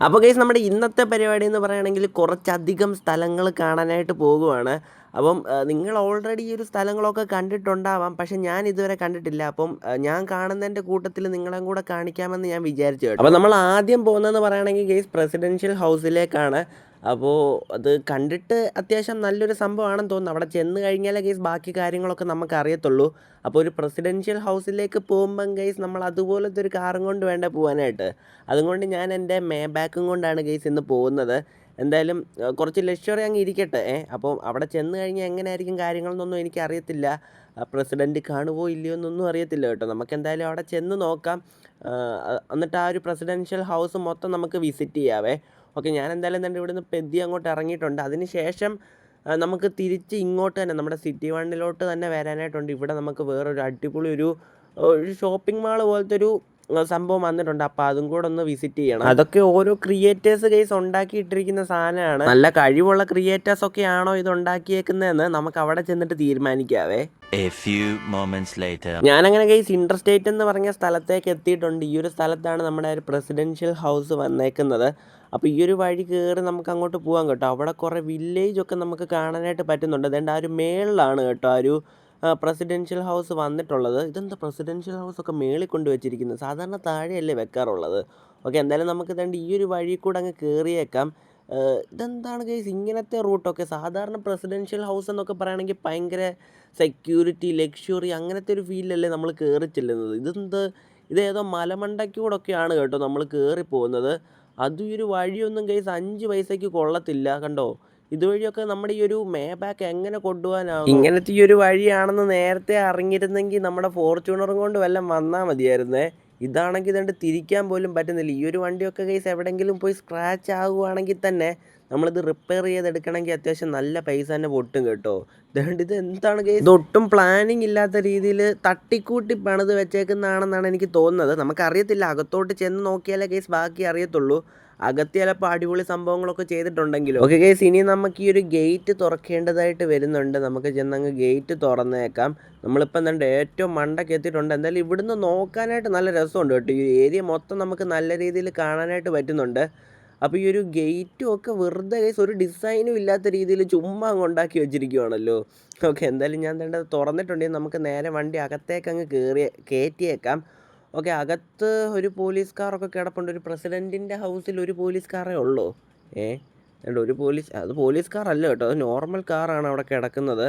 അപ്പോൾ ഗൈസ് നമ്മുടെ ഇന്നത്തെ പരിപാടി എന്ന് പറയുകയാണെങ്കിൽ കുറച്ചധികം സ്ഥലങ്ങൾ കാണാനായിട്ട് പോകുവാണ്. അപ്പം നിങ്ങൾ ഓൾറെഡി ഈ ഒരു സ്ഥലങ്ങളൊക്കെ കണ്ടിട്ടുണ്ടാവാം. പക്ഷേ ഞാൻ ഇതുവരെ കണ്ടിട്ടില്ല. അപ്പം ഞാൻ കാണുന്നതിൻ്റെ കൂട്ടത്തിൽ നിങ്ങളെയും കൂടെ കാണിക്കാമെന്ന് ഞാൻ വിചാരിച്ചു കേട്ടോ. അപ്പോൾ നമ്മൾ ആദ്യം പോകുന്നതെന്ന് പറയുകയാണെങ്കിൽ ഗൈസ് പ്രസിഡൻഷ്യൽ ഹൗസിലേക്കാണ്. അപ്പോൾ അത് കണ്ടിട്ട് അത്യാവശ്യം നല്ലൊരു സംഭവമാണെന്ന് തോന്നുന്നു. അവിടെ ചെന്ന് കഴിഞ്ഞാലേ ഗൈസ് ബാക്കി കാര്യങ്ങളൊക്കെ നമുക്ക് അറിയത്തുള്ളൂ. അപ്പോൾ ഒരു പ്രസിഡൻഷ്യൽ ഹൗസിലേക്ക് പോകുമ്പം ഗൈസ് നമ്മൾ അതുപോലത്തെ ഒരു കാറും കൊണ്ട് വേണ്ടേ പോകാനായിട്ട്. അതുകൊണ്ട് ഞാൻ എൻ്റെ മേബാക്കും കൊണ്ടാണ് ഗൈസ് ഇന്ന് പോകുന്നത്. എന്തായാലും കുറച്ച് ലക്ഷറി അങ്ങ് ഇരിക്കട്ടെ. അപ്പോൾ അവിടെ ചെന്ന് കഴിഞ്ഞാൽ എങ്ങനെയായിരിക്കും കാര്യങ്ങളെന്നൊന്നും എനിക്കറിയത്തില്ല. പ്രസിഡൻറ്റ് കാണുമോ ഇല്ലയോ എന്നൊന്നും അറിയത്തില്ല കേട്ടോ. നമുക്കെന്തായാലും അവിടെ ചെന്ന് നോക്കാം. എന്നിട്ട് ആ ഒരു പ്രസിഡൻഷ്യൽ ഹൗസ് മൊത്തം നമുക്ക് വിസിറ്റ് ചെയ്യാവേ. ഓക്കെ, ഞാൻ എന്തായാലും തന്നെ ഇവിടുന്ന് പെദ്ദി അങ്ങോട്ട് ഇറങ്ങിയിട്ടുണ്ട്. അതിന് ശേഷം നമുക്ക് തിരിച്ച് ഇങ്ങോട്ട് തന്നെ നമ്മുടെ സിറ്റി വണ്ണിലോട്ട് തന്നെ വരാനായിട്ടുണ്ട്. ഇവിടെ നമുക്ക് വേറൊരു അടിപൊളി ഒരു ഷോപ്പിംഗ് മാൾ പോലത്തെ ഒരു സംഭവം വന്നിട്ടുണ്ട്. അപ്പോൾ അതും കൂടെ ഒന്ന് വിസിറ്റ് ചെയ്യണം. അതൊക്കെ ഓരോ ക്രിയേറ്റേഴ്സ് ഗൈസ് ഉണ്ടാക്കിയിട്ടിരിക്കുന്ന സാധനമാണ്. നല്ല കഴിവുള്ള ക്രിയേറ്റേഴ്സ് ഒക്കെ ആണോ ഇത് ഉണ്ടാക്കിയേക്കുന്നതെന്ന് നമുക്ക് അവിടെ ചെന്നിട്ട് തീരുമാനിക്കാവേ. ഞാനങ്ങനെ ഗൈസ് ഇന്റർസ്റ്റേറ്റ് എന്ന് പറഞ്ഞ സ്ഥലത്തേക്ക് എത്തിയിട്ടുണ്ട്. ഈ ഒരു സ്ഥലത്താണ് നമ്മുടെ ഒരു പ്രസിഡൻഷ്യൽ ഹൗസ് വന്നേക്കുന്നത്. അപ്പോൾ ഈ ഒരു വഴി കയറി നമുക്ക് അങ്ങോട്ട് പോകാം കേട്ടോ. അവിടെ കുറേ വില്ലേജൊക്കെ നമുക്ക് കാണാനായിട്ട് പറ്റുന്നുണ്ട്. അതുകൊണ്ട് ആ ഒരു മേളിലാണ് കേട്ടോ ആ ഒരു പ്രസിഡൻഷ്യൽ ഹൗസ് വന്നിട്ടുള്ളത്. ഇതെന്താ പ്രസിഡൻഷ്യൽ ഹൗസൊക്കെ മേളിൽ കൊണ്ട് വെച്ചിരിക്കുന്നത്? സാധാരണ താഴെയല്ലേ വെക്കാറുള്ളത്. ഓക്കെ, എന്തായാലും നമുക്ക് ഇതുകൊണ്ട് ഈ ഒരു വഴി കൂടെ അങ്ങ് കയറിയേക്കാം. ഇതെന്താണ് ഗൈസ് ഇങ്ങനത്തെ റൂട്ടൊക്കെ? സാധാരണ പ്രസിഡൻഷ്യൽ ഹൗസ് എന്നൊക്കെ പറയുകയാണെങ്കിൽ ഭയങ്കര സെക്യൂരിറ്റി, ലക്ഷറി അങ്ങനത്തെ ഒരു ഫീലല്ലേ നമ്മൾ കയറി ചെല്ലുന്നത്. ഇതേതോ മലമണ്ടയ്ക്കൂടൊക്കെയാണ് കേട്ടോ നമ്മൾ കയറി പോകുന്നത്. അതും ഈ ഒരു വഴിയൊന്നും ഗൈസ് 5 പൈസയ്ക്ക് കൊള്ളത്തില്ല കണ്ടോ. ഇതുവഴിയൊക്കെ നമ്മുടെ ഈ ഒരു മേബാക്ക് എങ്ങനെ കൊണ്ടുപോകാനാകും? ഇങ്ങനത്തെ ഈ ഒരു വഴിയാണെന്ന് നേരത്തെ അറിഞ്ഞിരുന്നെങ്കിൽ നമ്മുടെ ഫോർച്യൂണറും കൊണ്ട് വല്ലതും വന്നാൽ മതിയായിരുന്നേ. ഇതാണെങ്കിൽ ഇതുകൊണ്ട് തിരിക്കാൻ പോലും പറ്റുന്നില്ല. ഈ ഒരു വണ്ടിയൊക്കെ ഗൈസ് എവിടെയെങ്കിലും പോയി സ്ക്രാച്ച് ആകുവാണെങ്കിൽ തന്നെ നമ്മളിത് റിപ്പയർ ചെയ്തെടുക്കണമെങ്കിൽ അത്യാവശ്യം നല്ല പൈസ തന്നെ പൊട്ടും കേട്ടോ. അതുകൊണ്ട് ഇത് എന്താണ് ഗൈസ്, ഇതൊട്ടും പ്ലാനിങ് ഇല്ലാത്ത രീതിയിൽ തട്ടിക്കൂട്ടി പണിത് വെച്ചേക്കുന്നതാണെന്നാണ് എനിക്ക് തോന്നുന്നത്. നമുക്കറിയത്തില്ല, അകത്തോട്ട് ചെന്ന് നോക്കിയാലേ ഗൈസ് ബാക്കി അറിയത്തുള്ളൂ. അകത്ത് ചിലപ്പോൾ അടിപൊളി സംഭവങ്ങളൊക്കെ ചെയ്തിട്ടുണ്ടെങ്കിലും. ഓക്കെ ഗൈസ്, ഇനി നമുക്ക് ഈ ഒരു ഗേറ്റ് തുറക്കേണ്ടതായിട്ട് വരുന്നുണ്ട്. നമുക്ക് ചെന്നങ്ങ് ഗേറ്റ് തുറന്നേക്കാം. നമ്മളിപ്പോൾ എന്താണ്ട് ഏറ്റവും മണ്ടയ്ക്ക് എത്തിയിട്ടുണ്ട്. എന്തായാലും ഇവിടുന്ന് നോക്കാനായിട്ട് നല്ല രസമുണ്ട് കേട്ടോ. ഈ ഏരിയ മൊത്തം നമുക്ക് നല്ല രീതിയിൽ കാണാനായിട്ട് പറ്റുന്നുണ്ട്. അപ്പോൾ ഈ ഒരു ഗേറ്റും ഒക്കെ വെറുതെ ഗൈസ് ഒരു ഡിസൈനും ഇല്ലാത്ത രീതിയിൽ ചുമ്മാ അങ്ങ് ഉണ്ടാക്കി വെച്ചിരിക്കുവാണല്ലോ. ഓക്കെ, എന്തായാലും ഞാൻ വേണ്ടത് തുറന്നിട്ടുണ്ടെങ്കിൽ നമുക്ക് നേരെ വണ്ടി അകത്തേക്ക് അങ്ങ് കയറ്റിയേക്കാം. ഓക്കെ, അകത്ത് ഒരു പോലീസ് കാറൊക്കെ കിടപ്പുണ്ട്. ഒരു പ്രസിഡൻറ്റിൻ്റെ ഹൗസിൽ ഒരു പോലീസ് കാറേ ഉള്ളൂ. ഒരു പോലീസ് കാറല്ല കേട്ടോ, അത് നോർമൽ കാറാണ് അവിടെ കിടക്കുന്നത്.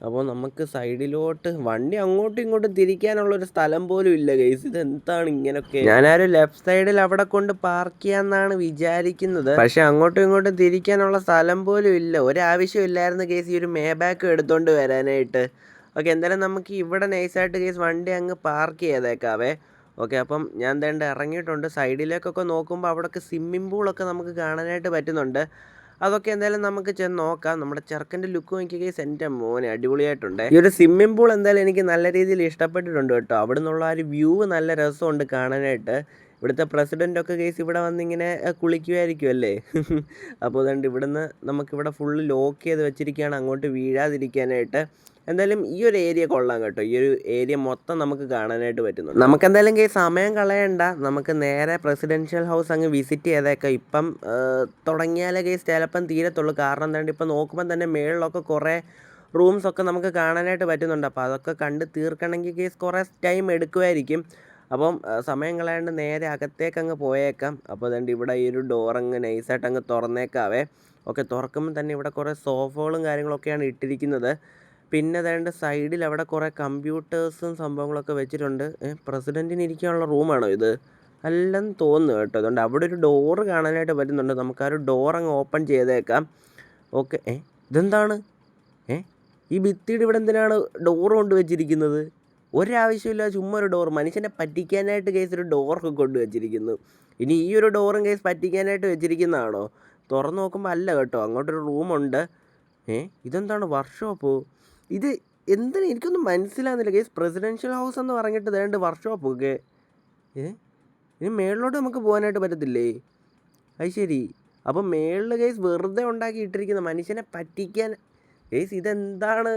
അപ്പോൾ നമുക്ക് സൈഡിലോട്ട് വണ്ടി അങ്ങോട്ടും ഇങ്ങോട്ടും തിരിക്കാനുള്ളൊരു സ്ഥലം പോലും ഇല്ല ഗൈസ്. ഇതെന്താണ് ഇങ്ങനെയൊക്കെ? ഞാനൊരു ലെഫ്റ്റ് സൈഡിൽ അവിടെ കൊണ്ട് പാർക്ക് ചെയ്യാമെന്നാണ് വിചാരിക്കുന്നത്. പക്ഷേ അങ്ങോട്ടും ഇങ്ങോട്ടും തിരിക്കാനുള്ള സ്ഥലം പോലും ഇല്ല. ഒരാവശ്യം ഇല്ലായിരുന്നു ഗൈസ് ഈ ഒരു മേബാക്ക് എടുത്തുകൊണ്ട് വരാനായിട്ട്. ഓക്കെ, എന്തായാലും നമുക്ക് ഇവിടെ നൈസായിട്ട് ഗൈസ് വണ്ടി അങ്ങ് പാർക്ക് ചെയ്തേക്കാവേ. ഓക്കെ, അപ്പം ഞാൻ എന്താണ്ട് ഇറങ്ങിയിട്ടുണ്ട്. സൈഡിലേക്കൊക്കെ നോക്കുമ്പോൾ അവിടെയൊക്കെ സ്വിമ്മിംഗ് പൂളൊക്കെ നമുക്ക് കാണാനായിട്ട് പറ്റുന്നുണ്ട്. അതൊക്കെ എന്തായാലും നമുക്ക് ചെന്ന് നോക്കാം. നമ്മുടെ ചെറുക്കൻ്റെ ലുക്ക് നോക്കിയ എൻ്റെ മോനെ അടിപൊളിയായിട്ടുണ്ട്. ഈ ഒരു സ്വിമ്മിംഗ് പൂൾ എന്തായാലും എനിക്ക് നല്ല രീതിയിൽ ഇഷ്ടപ്പെട്ടിട്ടുണ്ട് കേട്ടോ. അവിടെ നിന്നുള്ള ആ ഒരു വ്യൂ നല്ല രസമുണ്ട് കാണാനായിട്ട്. ഇവിടുത്തെ പ്രസിഡൻ്റൊക്കെ കേസ് ഇവിടെ വന്നിങ്ങനെ കുളിക്കുമായിരിക്കും അല്ലേ. അപ്പോൾ അതുകൊണ്ട് ഇവിടുന്ന് നമുക്കിവിടെ ഫുള്ള് ലോക്ക് ചെയ്ത് വെച്ചിരിക്കുകയാണ് അങ്ങോട്ട് വീഴാതിരിക്കാനായിട്ട്. എന്തായാലും ഈ ഒരു ഏരിയ കൊള്ളാം കേട്ടോ. ഈ ഒരു ഏരിയ മൊത്തം നമുക്ക് കാണാനായിട്ട് പറ്റുന്നുണ്ട്. നമുക്കെന്തായാലും സമയം കളയണ്ട, നമുക്ക് നേരെ പ്രസിഡൻഷ്യൽ ഹൗസ് അങ്ങ് വിസിറ്റ് ചെയ്തേക്കാം. ഇപ്പം തുടങ്ങിയാലേ ചിലപ്പം തീരത്തുള്ളൂ. കാരണം എന്താണ്ട് ഇപ്പം നോക്കുമ്പം തന്നെ മേളിലൊക്കെ കുറേ റൂംസൊക്കെ നമുക്ക് കാണാനായിട്ട് പറ്റുന്നുണ്ട്. അപ്പോൾ അതൊക്കെ കണ്ട് തീർക്കണമെങ്കിൽ കുറേ ടൈം എടുക്കുമായിരിക്കും. അപ്പം സമയം കളയാണ്ട് നേരെ അകത്തേക്ക് അങ്ങ് പോയേക്കാം. അപ്പോൾ അതുകൊണ്ട് ഇവിടെ ഈ ഒരു ഡോറങ്ങ് നൈസായിട്ട് അങ്ങ് തുറന്നേക്കാവേ. ഓക്കെ, തുറക്കുമ്പോൾ തന്നെ ഇവിടെ കുറേ സോഫകളും കാര്യങ്ങളൊക്കെയാണ് ഇട്ടിരിക്കുന്നത്. പിന്നെ അതേണ്ട സൈഡിൽ അവിടെ കുറേ കമ്പ്യൂട്ടേഴ്സും സംഭവങ്ങളൊക്കെ വെച്ചിട്ടുണ്ട്. പ്രസിഡൻറ്റിന് ഇരിക്കാനുള്ള റൂമാണോ ഇത്? അല്ലെന്ന് തോന്നുന്നു കേട്ടോ. അതുകൊണ്ട് അവിടെ ഒരു ഡോറ് കാണാനായിട്ട് പറ്റുന്നുണ്ട്. നമുക്ക് ആ ഒരു ഡോർ അങ്ങ് ഓപ്പൺ ചെയ്തേക്കാം. ഓക്കെ, ഇതെന്താണ്? ഈ ഭിത്തിയുടെ ഇവിടെ എന്തിനാണ് ഡോറ് കൊണ്ട് വെച്ചിരിക്കുന്നത്? ഒരാവശ്യമില്ല, ചുമ്മാ ഒരു ഡോർ. മനുഷ്യനെ പറ്റിക്കാനായിട്ട് കേസ് ഒരു ഡോറൊക്കെ കൊണ്ട് വെച്ചിരിക്കുന്നു. ഇനി ഈ ഒരു ഡോറും കേസ് പറ്റിക്കാനായിട്ട് വെച്ചിരിക്കുന്നതാണോ? തുറന്ന് നോക്കുമ്പോൾ അല്ല കേട്ടോ, അങ്ങോട്ടൊരു റൂമുണ്ട്. ഇതെന്താണ് വർക്ക്ഷോപ്പോ? ഇത് എന്തിനാ എനിക്കൊന്നും മനസ്സിലാകുന്നില്ല ഗൈസ്. പ്രസിഡൻഷ്യൽ ഹൗസ് എന്ന് പറഞ്ഞിട്ട് വേണ്ട വർക്ക്ഷോപ്പൊക്കെ. ഇനി മേളിലോട്ട് നമുക്ക് പോകാനായിട്ട് പറ്റത്തില്ലേ? അത് ശരി. അപ്പം മേളിൽ ഗൈസ് വെറുതെ ഉണ്ടാക്കി ഇട്ടിരിക്കുന്ന മനുഷ്യനെ പറ്റിക്കാൻ. ഗൈസ് ഇതെന്താണ്?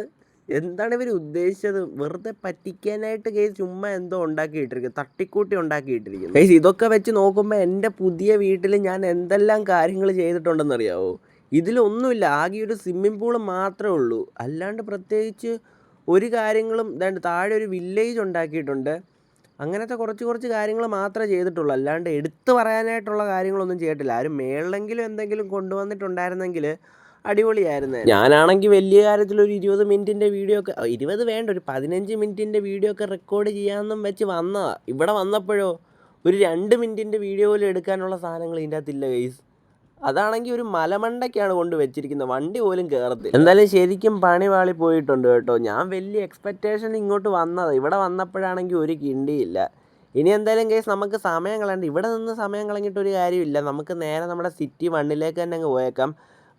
എന്താണ് ഇവർ ഉദ്ദേശിച്ചത്? വെറുതെ പറ്റിക്കാനായിട്ട് ഗൈസ് ചുമ്മാ എന്തോ ഉണ്ടാക്കിയിട്ടിരിക്കും, തട്ടിക്കൂട്ടി ഉണ്ടാക്കിയിട്ടിരിക്കുന്നു. ഗൈസ് ഇതൊക്കെ വെച്ച് നോക്കുമ്പോൾ എൻ്റെ പുതിയ വീട്ടിൽ ഞാൻ എന്തെല്ലാം കാര്യങ്ങൾ ചെയ്തിട്ടുണ്ടെന്നറിയാവോ? ഇതിലൊന്നുമില്ല, ആകെ ഒരു സ്വിമ്മിംഗ് പൂള് മാത്രമേ ഉള്ളൂ. അല്ലാണ്ട് പ്രത്യേകിച്ച് ഒരു കാര്യങ്ങളും ഇതാണ്ട് താഴെ ഒരു വില്ലേജ് ഉണ്ടാക്കിയിട്ടുണ്ട്. അങ്ങനത്തെ കുറച്ച് കാര്യങ്ങൾ മാത്രമേ ചെയ്തിട്ടുള്ളൂ. അല്ലാണ്ട് എടുത്തു പറയാനായിട്ടുള്ള കാര്യങ്ങളൊന്നും ചെയ്തിട്ടില്ല. ആരും മേളിലെങ്കിലും എന്തെങ്കിലും കൊണ്ടുവന്നിട്ടുണ്ടായിരുന്നെങ്കിൽ അടിപൊളിയായിരുന്നു. ഞാനാണെങ്കിൽ വലിയ കാര്യത്തിൽ ഒരു 20 മിനിറ്റിൻ്റെ വീഡിയോ ഒക്കെ, 20 വേണ്ട, ഒരു 15 മിനിറ്റിൻ്റെ വീഡിയോ ഒക്കെ റെക്കോർഡ് ചെയ്യാമെന്നും വെച്ച് വന്നതാണ്. ഇവിടെ വന്നപ്പോഴോ ഒരു 2 മിനിറ്റിൻ്റെ വീഡിയോ പോലും എടുക്കാനുള്ള സാധനങ്ങൾ ഇതിൻ്റെ അകത്തില്ല ഗൈസ്. അതാണെങ്കിൽ ഒരു മലമണ്ടയ്ക്കാണ് കൊണ്ട് വെച്ചിരിക്കുന്നത്, വണ്ടി പോലും കയറത്തില്ല. എന്തായാലും ശരിക്കും പണി പാളി പോയിട്ടുണ്ട് കേട്ടോ. ഞാൻ വലിയ എക്സ്പെക്റ്റേഷൻ ഇങ്ങോട്ട് വന്നത്, ഇവിടെ വന്നപ്പോഴാണെങ്കിൽ ഒരു കിണ്ടിയില്ല. ഇനി എന്തായാലും കേസ് നമുക്ക് സമയം കളയണ്ട. ഇവിടെ നിന്ന് സമയം കളഞ്ഞിട്ട് ഒരു കാര്യമില്ല. നമുക്ക് നേരെ നമ്മുടെ സിറ്റി 1 തന്നെ അങ്ങ് പോയേക്കാം.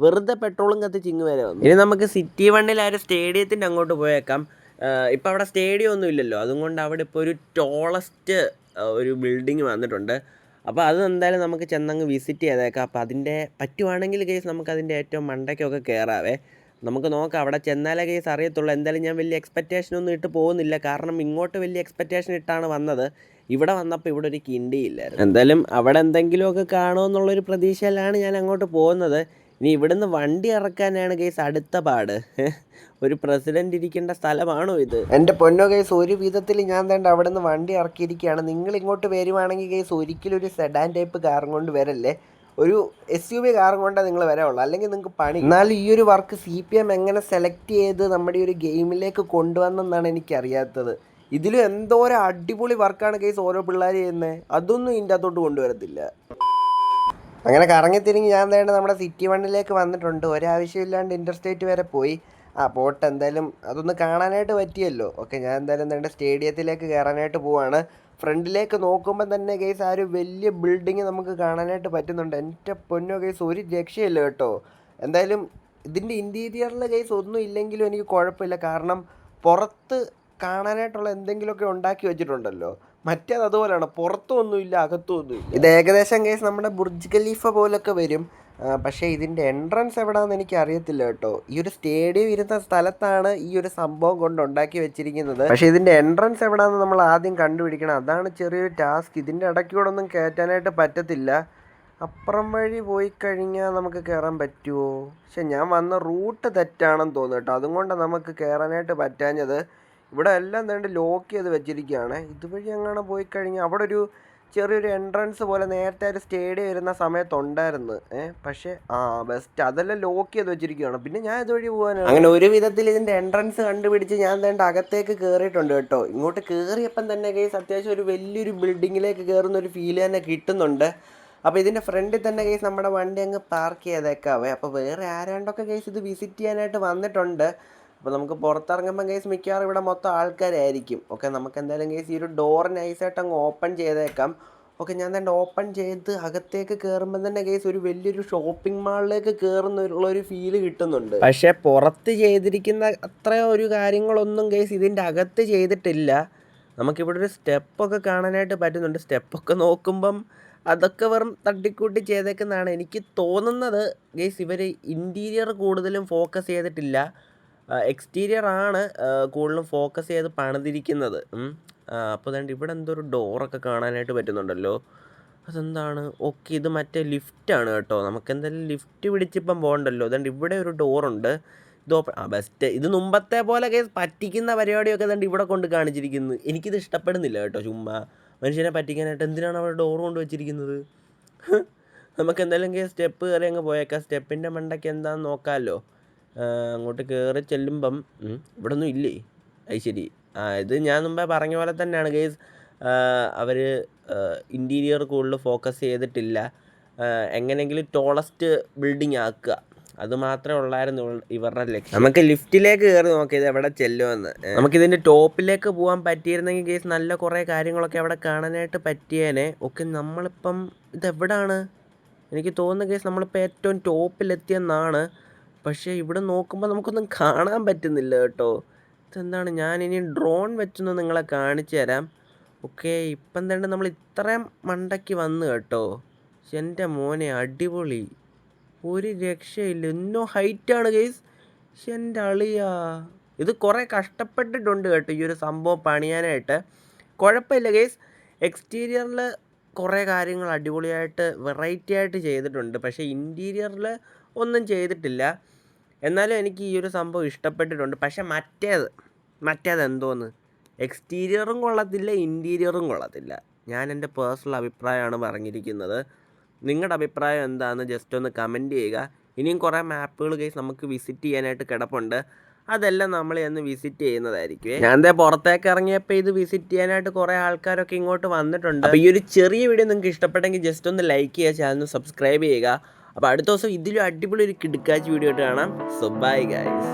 വെറുതെ പെട്രോളും കത്തിച്ച് ഇങ്ങ് വരെ വന്നു. ഇനി നമുക്ക് സിറ്റി 1 ആ ഒരു സ്റ്റേഡിയത്തിൻ്റെ അങ്ങോട്ട് പോയേക്കാം. ഇപ്പം അവിടെ സ്റ്റേഡിയം ഒന്നും ഇല്ലല്ലോ, അതുകൊണ്ട് അവിടെ ഇപ്പോൾ ഒരു ടോളസ്റ്റ് ഒരു ബിൽഡിങ് വന്നിട്ടുണ്ട്. അപ്പോൾ അത് എന്തായാലും നമുക്ക് ചെന്നങ്ങ് വിസിറ്റ് ചെയ്തേക്കാം. അപ്പോൾ അതിൻ്റെ പറ്റുവാണെങ്കിൽ കേസ് നമുക്കതിൻ്റെ ഏറ്റവും മണ്ടയ്ക്കൊക്കെ കയറാവേ. നമുക്ക് നോക്കാം, അവിടെ ചെന്നാലേ കേസ് അറിയത്തുള്ളൂ. എന്തായാലും ഞാൻ വലിയ എക്സ്പെക്റ്റേഷനൊന്നും ഇട്ട് പോകുന്നില്ല, കാരണം ഇങ്ങോട്ട് വലിയ എക്സ്പെക്റ്റേഷൻ ഇട്ടാണ് വന്നത്. ഇവിടെ വന്നപ്പോൾ ഇവിടെ ഒരു കിണ്ടിയില്ലായിരുന്നു. എന്തായാലും അവിടെ എന്തെങ്കിലുമൊക്കെ കാണുമെന്നുള്ളൊരു പ്രതീക്ഷയിലാണ് ഞാൻ അങ്ങോട്ട് പോകുന്നത്. ഇനി ഇവിടുന്ന് വണ്ടി ഇറക്കാനാണ് കേസ് അടുത്ത പാട്. ഒരു പ്രസിഡന്റ് ഇരിക്കേണ്ട സ്ഥലമാണോ ഇത്? എൻ്റെ പൊന്നോ കേസ്, ഒരു വിധത്തിൽ ഞാൻ തന്നെ അവിടെ നിന്ന് വണ്ടി ഇറക്കിയിരിക്കുകയാണ്. നിങ്ങൾ ഇങ്ങോട്ട് വരുവാണെങ്കിൽ കേസ് ഒരിക്കലും ഒരു സെഡാൻ ടൈപ്പ് കാറും കൊണ്ട് വരല്ലേ, ഒരു SUV കാറും കൊണ്ടാണ് നിങ്ങൾ വരാവുള്ളൂ, അല്ലെങ്കിൽ നിങ്ങൾക്ക് പണി. എന്നാലും ഈ ഒരു വർക്ക് CPM എങ്ങനെ സെലക്ട് ചെയ്ത് നമ്മുടെ ഈ ഒരു ഗെയിമിലേക്ക് കൊണ്ടുവന്നെന്നാണ് എനിക്കറിയാത്തത്. ഇതിലും എന്തോരം അടിപൊളി വർക്കാണ് കേസ് ഓരോ പിള്ളേർ ചെയ്യുന്നത്, അതൊന്നും ഇതിൻ്റെ അകത്തോട്ട് കൊണ്ടുവരത്തില്ല. അങ്ങനെ കറങ്ങിത്തിരിഞ്ഞ് ഞാൻ വേണ്ട നമ്മുടെ സിറ്റി 1 വന്നിട്ടുണ്ട്. ഒരാവശ്യമില്ലാണ്ട് ഇൻ്റർസ്റ്റേറ്റ് വരെ പോയി. പോട്ടെ, എന്തായാലും അതൊന്ന് കാണാനായിട്ട് പറ്റിയല്ലോ. ഓക്കെ, ഞാൻ എന്തായാലും എൻ്റെ സ്റ്റേഡിയത്തിലേക്ക് കയറാനായിട്ട് പോവാണ്. ഫ്രണ്ടിലേക്ക് നോക്കുമ്പോൾ തന്നെ കേസ് ആ ഒരു വലിയ ബിൽഡിങ് നമുക്ക് കാണാനായിട്ട് പറ്റുന്നുണ്ട്. എൻ്റെ പൊന്നോ കേസ്, ഒരു രക്ഷയില്ല കേട്ടോ. എന്തായാലും ഇതിൻ്റെ ഇൻറ്റീരിയറിൽ കേസ് ഒന്നും ഇല്ലെങ്കിലും എനിക്ക് കുഴപ്പമില്ല, കാരണം പുറത്ത് കാണാനായിട്ടുള്ള എന്തെങ്കിലുമൊക്കെ ഉണ്ടാക്കി വെച്ചിട്ടുണ്ടല്ലോ. മറ്റേത് അതുപോലെയാണ്, പുറത്തും ഒന്നുമില്ല അകത്തും ഒന്നുമില്ല. ഇത് ഏകദേശം കേസ് നമ്മുടെ ബുർജ് ഖലീഫ പോലൊക്കെ വരും. പക്ഷേ ഇതിൻ്റെ എൻട്രൻസ് എവിടെയാണെന്ന് എനിക്ക് അറിയത്തില്ല കേട്ടോ. ഈ ഒരു സ്റ്റേഡിയം ഇരുന്ന സ്ഥലത്താണ് ഈ ഒരു സംഭവം കൊണ്ട് ഉണ്ടാക്കി വെച്ചിരിക്കുന്നത്. പക്ഷേ ഇതിൻ്റെ എൻട്രൻസ് എവിടെയാണെന്ന് നമ്മൾ ആദ്യം കണ്ടുപിടിക്കണം, അതാണ് ചെറിയൊരു ടാസ്ക്. ഇതിൻ്റെ ഇടയ്ക്കൂടെ ഒന്നും കയറ്റാനായിട്ട് പറ്റത്തില്ല. അപ്പുറം വഴി പോയി കഴിഞ്ഞാൽ നമുക്ക് കയറാൻ പറ്റുമോ? പക്ഷെ ഞാൻ വന്ന റൂട്ട് തെറ്റാണെന്ന് തോന്നുന്നു കേട്ടോ, അതുകൊണ്ടാണ് നമുക്ക് കയറാനായിട്ട് പറ്റാഞ്ഞത്. ഇവിടെ എല്ലാം തന്നെ ലോക്ക് ചെയ്ത് വെച്ചിരിക്കുകയാണ്. ഇതുവഴി അങ്ങനെ പോയി കഴിഞ്ഞാൽ അവിടെ ഒരു ചെറിയൊരു എൻട്രൻസ് പോലെ നേരത്തെ ഒരു സ്റ്റേഡിയം വരുന്ന സമയത്തുണ്ടായിരുന്നു. പക്ഷേ ബെസ്റ്റ് അതെല്ലാം ലോക്ക് ചെയ്ത് വെച്ചിരിക്കുകയാണ്. പിന്നെ ഞാൻ ഇതുവഴി പോകാനാണ്. അങ്ങനെ ഒരു വിധത്തിൽ ഇതിൻ്റെ എൻട്രൻസ് കണ്ടുപിടിച്ച് ഞാൻ തന്നെ അകത്തേക്ക് കയറിയിട്ടുണ്ട് കേട്ടോ. ഇങ്ങോട്ട് കയറിയപ്പം തന്നെ കേസ് അത്യാവശ്യം ഒരു വലിയൊരു ബിൽഡിങ്ങിലേക്ക് കയറുന്ന ഒരു ഫീൽ തന്നെ കിട്ടുന്നുണ്ട്. അപ്പോൾ ഇതിൻ്റെ ഫ്രണ്ടിൽ തന്നെ കേസ് നമ്മുടെ വണ്ടി അങ്ങ് പാർക്ക് ചെയ്തേക്കാവേ. അപ്പോൾ വേറെ ആരാണ്ടൊക്കെ കേസ് ഇത് വിസിറ്റ് ചെയ്യാനായിട്ട് വന്നിട്ടുണ്ട്. അപ്പോൾ നമുക്ക് പുറത്തിറങ്ങുമ്പോൾ കേസ് മിക്കവാറും ഇവിടെ മൊത്തം ആൾക്കാരായിരിക്കും. ഓക്കെ, നമുക്ക് എന്തായാലും കേസ് ഈ ഒരു ഡോർ നൈസായിട്ട് അങ്ങ് ഓപ്പൺ ചെയ്തേക്കാം. ഓക്കെ, ഞാൻ തന്നെ ഓപ്പൺ ചെയ്ത് അകത്തേക്ക് കയറുമ്പോൾ തന്നെ കേസ് ഒരു വലിയൊരു ഷോപ്പിംഗ് മാളിലേക്ക് കയറുന്നുള്ളൊരു ഫീല് കിട്ടുന്നുണ്ട്. പക്ഷേ പുറത്ത് ചെയ്തിരിക്കുന്ന അത്ര ഒരു കാര്യങ്ങളൊന്നും കേസ് ഇതിൻ്റെ അകത്ത് ചെയ്തിട്ടില്ല. നമുക്കിവിടെ ഒരു സ്റ്റെപ്പൊക്കെ കാണാനായിട്ട് പറ്റുന്നുണ്ട്. സ്റ്റെപ്പൊക്കെ നോക്കുമ്പം അതൊക്കെ വെറും തട്ടിക്കൂട്ടി ചെയ്തേക്കുന്നതാണ് എനിക്ക് തോന്നുന്നത് കേസ്. ഇവർ ഇൻറ്റീരിയർ കൂടുതലും ഫോക്കസ് ചെയ്തിട്ടില്ല, എക്സ്റ്റീരിയർ ആണ് കൂടുതലും ഫോക്കസ് ചെയ്ത് പണിതിരിക്കുന്നത്. അപ്പോൾ അതുകൊണ്ട് ഇവിടെ എന്തോ ഒരു ഡോറൊക്കെ കാണാനായിട്ട് പറ്റുന്നുണ്ടല്ലോ, അതെന്താണ്? ഓക്കെ, ഇത് മറ്റേ ലിഫ്റ്റാണ് കേട്ടോ. നമുക്ക് എന്തായാലും ലിഫ്റ്റ് പിടിച്ചിപ്പം പോകണ്ടല്ലോ. അതുകൊണ്ട് ഇവിടെ ഒരു ഡോറുണ്ട്, ഇത് ബെസ്റ്റ്. ഇത് മുമ്പത്തെ പോലെ കേസ് പറ്റിക്കുന്ന പരിപാടിയൊക്കെ അതുകൊണ്ട് ഇവിടെ കൊണ്ട് കാണിച്ചിരിക്കുന്നു. എനിക്കിത് ഇഷ്ടപ്പെടുന്നില്ല കേട്ടോ. ചുമ്മാ മനുഷ്യനെ പറ്റിക്കാനായിട്ട് എന്തിനാണ് അവിടെ ഡോർ കൊണ്ട് വെച്ചിരിക്കുന്നത്? നമുക്ക് എന്തായാലും കേസ് സ്റ്റെപ്പ് കയറി അങ്ങ് പോയേക്കാം. സ്റ്റെപ്പിൻ്റെ മണ്ടയ്ക്ക് എന്താണെന്ന് നോക്കാമല്ലോ. അങ്ങോട്ട് കയറി ചെല്ലുമ്പം ഇവിടെ ഒന്നും ഇല്ലേ? അത് ശരി, ഇത് ഞാൻ മുമ്പേ പറഞ്ഞ പോലെ തന്നെയാണ് കേസ്. അവർ ഇൻറ്റീരിയർ കൂടുതൽ ഫോക്കസ് ചെയ്തിട്ടില്ല, എങ്ങനെയെങ്കിലും ടോളസ്റ്റ് ബിൽഡിംഗ് ആക്കുക, അത് മാത്രമേ ഉള്ളായിരുന്നു ഇവരുടെ ലക്ഷ്യം. നമുക്ക് ലിഫ്റ്റിലേക്ക് കയറി നോക്കിയത് എവിടെ ചെല്ലുമെന്ന്. നമുക്കിതിൻ്റെ ടോപ്പിലേക്ക് പോകാൻ പറ്റിയിരുന്നെങ്കിൽ കേസ് നല്ല കുറേ കാര്യങ്ങളൊക്കെ അവിടെ കാണാനായിട്ട് പറ്റിയേനെ. ഓക്കെ, നമ്മളിപ്പം ഇതെവിടാണ്? എനിക്ക് തോന്നുന്ന കേസ് നമ്മളിപ്പോൾ ഏറ്റവും ടോപ്പിലെത്തിയെന്നാണ്. പക്ഷേ ഇവിടെ നോക്കുമ്പോൾ നമുക്കൊന്നും കാണാൻ പറ്റുന്നില്ല കേട്ടോ. ഇതെന്താണ്? ഞാനിനി ഡ്രോൺ വെച്ചൊന്ന് നിങ്ങളെ കാണിച്ചു തരാം. ഓക്കെ, ഇപ്പം തന്നെ നമ്മൾ ഇത്രയും മണ്ടയ്ക്ക് വന്നു കേട്ടോ. എൻ്റെ മോനെ അടിപൊളി, ഒരു രക്ഷയില്ല. എന്നോ ഹൈറ്റാണ് കേസ്. എൻ്റെ അളിയാ, ഇത് കുറേ കഷ്ടപ്പെട്ടിട്ടുണ്ട് കേട്ടോ ഈ ഒരു സംഭവം പണിയാനായിട്ട്. കുഴപ്പമില്ല ഗൈസ്, എക്സ്റ്റീരിയറിൽ കുറേ കാര്യങ്ങൾ അടിപൊളിയായിട്ട് വെറൈറ്റി ആയിട്ട് ചെയ്തിട്ടുണ്ട്. പക്ഷേ ഇൻറ്റീരിയറിൽ ഒന്നും ചെയ്തിട്ടില്ല. എന്നാലും എനിക്ക് ഈ ഒരു സംഭവം ഇഷ്ടപ്പെട്ടിട്ടുണ്ട്. പക്ഷേ മറ്റേത് എന്തോന്ന്, എക്സ്റ്റീരിയറും കൊള്ളത്തില്ല, ഇൻറ്റീരിയറും കൊള്ളത്തില്ല. ഞാൻ എൻ്റെ പേഴ്സണൽ അഭിപ്രായമാണ് പറഞ്ഞിരിക്കുന്നത്. നിങ്ങളുടെ അഭിപ്രായം എന്താണെന്ന് ജസ്റ്റ് ഒന്ന് കമൻറ്റ് ചെയ്യുക. ഇനിയും കുറേ മാപ്പുകൾ ഗൈസ് നമുക്ക് വിസിറ്റ് ചെയ്യാനായിട്ട് കിടപ്പുണ്ട്. അതെല്ലാം നമ്മൾ ചെന്ന് വിസിറ്റ് ചെയ്യുന്നതായിരിക്കും. ഞാൻ പുറത്തേക്ക് ഇറങ്ങിയപ്പോൾ ഇത് വിസിറ്റ് ചെയ്യാനായിട്ട് കുറേ ആൾക്കാരൊക്കെ ഇങ്ങോട്ട് വന്നിട്ടുണ്ട്. അപ്പോൾ ഈ ഒരു ചെറിയ വീഡിയോ നിങ്ങൾക്ക് ഇഷ്ടപ്പെട്ടെങ്കിൽ ജസ്റ്റ് ഒന്ന് ലൈക്ക് ചെയ്യുക, ചാനൽ സബ്സ്ക്രൈബ് ചെയ്യുക. അപ്പോൾ അടുത്ത ദിവസം ഇതിലും അടിപൊളി ഒരു കിടുക്കാച്ച് വീഡിയോ ആയിട്ട് കാണാം. So bye guys.